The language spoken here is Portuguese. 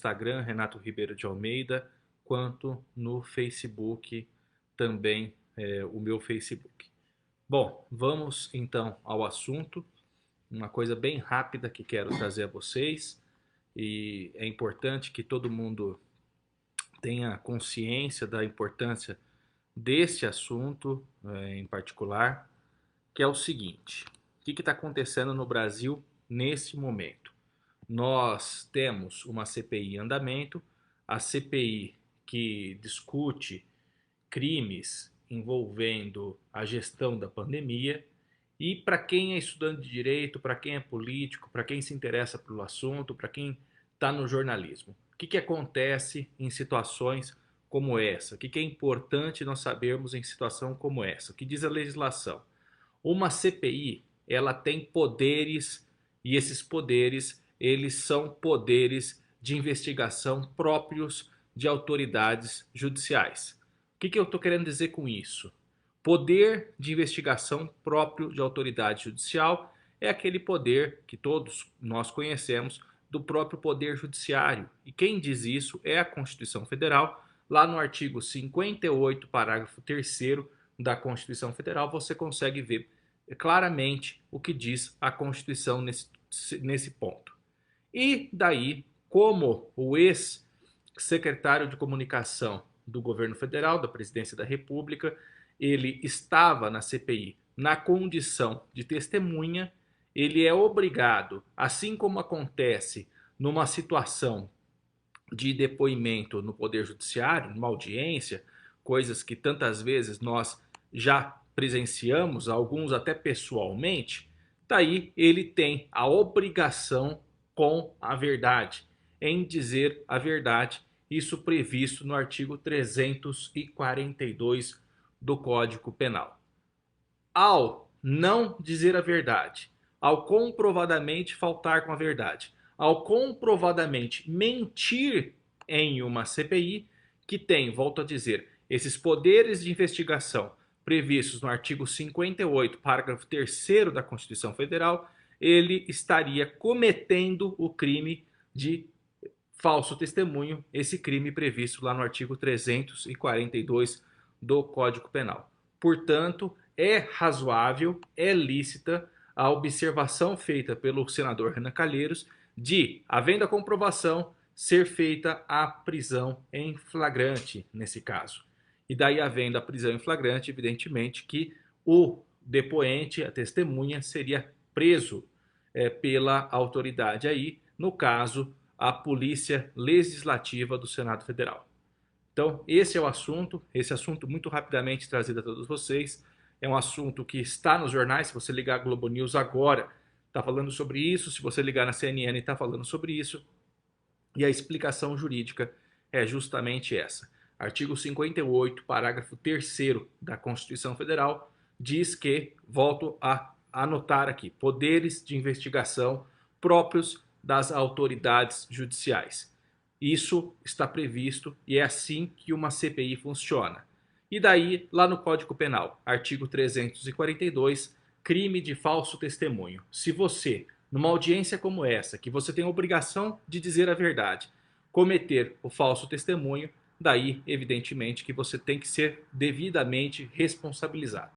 Instagram, Renato Ribeiro de Almeida, quanto no Facebook também, o meu Facebook. Bom, vamos então ao assunto. Uma coisa bem rápida que quero trazer a vocês, e é importante que todo mundo tenha consciência da importância deste assunto em particular, que é o seguinte: o que está acontecendo no Brasil nesse momento? Nós temos uma CPI em andamento, a CPI que discute crimes envolvendo a gestão da pandemia. E para quem é estudante de direito, para quem é político, para quem se interessa pelo assunto, para quem está no jornalismo, o que acontece em situações como essa? O que é importante nós sabermos em situação como essa? O que diz a legislação? Uma CPI, ela tem poderes, e esses poderes, eles são poderes de investigação próprios de autoridades judiciais. O que eu estou querendo dizer com isso? Poder de investigação próprio de autoridade judicial é aquele poder que todos nós conhecemos do próprio poder judiciário. E quem diz isso é a Constituição Federal. Lá no artigo 58, parágrafo 3º da Constituição Federal, você consegue ver claramente o que diz a Constituição nesse ponto. E daí, como o ex-secretário de comunicação do governo federal, da presidência da República, ele estava na CPI na condição de testemunha, ele é obrigado, assim como acontece numa situação de depoimento no Poder Judiciário, numa audiência, coisas que tantas vezes nós já presenciamos, alguns até pessoalmente, daí ele tem a obrigação com a verdade, em dizer a verdade, isso previsto no artigo 342 do Código Penal. Ao não dizer a verdade, ao comprovadamente faltar com a verdade, ao comprovadamente mentir em uma CPI, que tem, volto a dizer, esses poderes de investigação previstos no artigo 58, parágrafo 3º da Constituição Federal, ele estaria cometendo o crime de falso testemunho, esse crime previsto lá no artigo 342 do Código Penal. Portanto, é razoável, é lícita a observação feita pelo senador Renan Calheiros de, havendo a comprovação, ser feita a prisão em flagrante nesse caso. E daí, havendo a prisão em flagrante, evidentemente que o depoente, a testemunha, seria preso pela autoridade aí, no caso, a Polícia Legislativa do Senado Federal. Então, esse é o assunto, esse assunto muito rapidamente trazido a todos vocês. É um assunto que está nos jornais, se você ligar a Globo News agora, está falando sobre isso, se você ligar na CNN, está falando sobre isso. E a explicação jurídica é justamente essa. Artigo 58, parágrafo 3º da Constituição Federal, diz que, volto a anotar aqui, poderes de investigação próprios das autoridades judiciais. Isso está previsto e é assim que uma CPI funciona. E daí, lá no Código Penal, artigo 342, crime de falso testemunho. Se você, numa audiência como essa, que você tem a obrigação de dizer a verdade, cometer o falso testemunho, daí, evidentemente, que você tem que ser devidamente responsabilizado.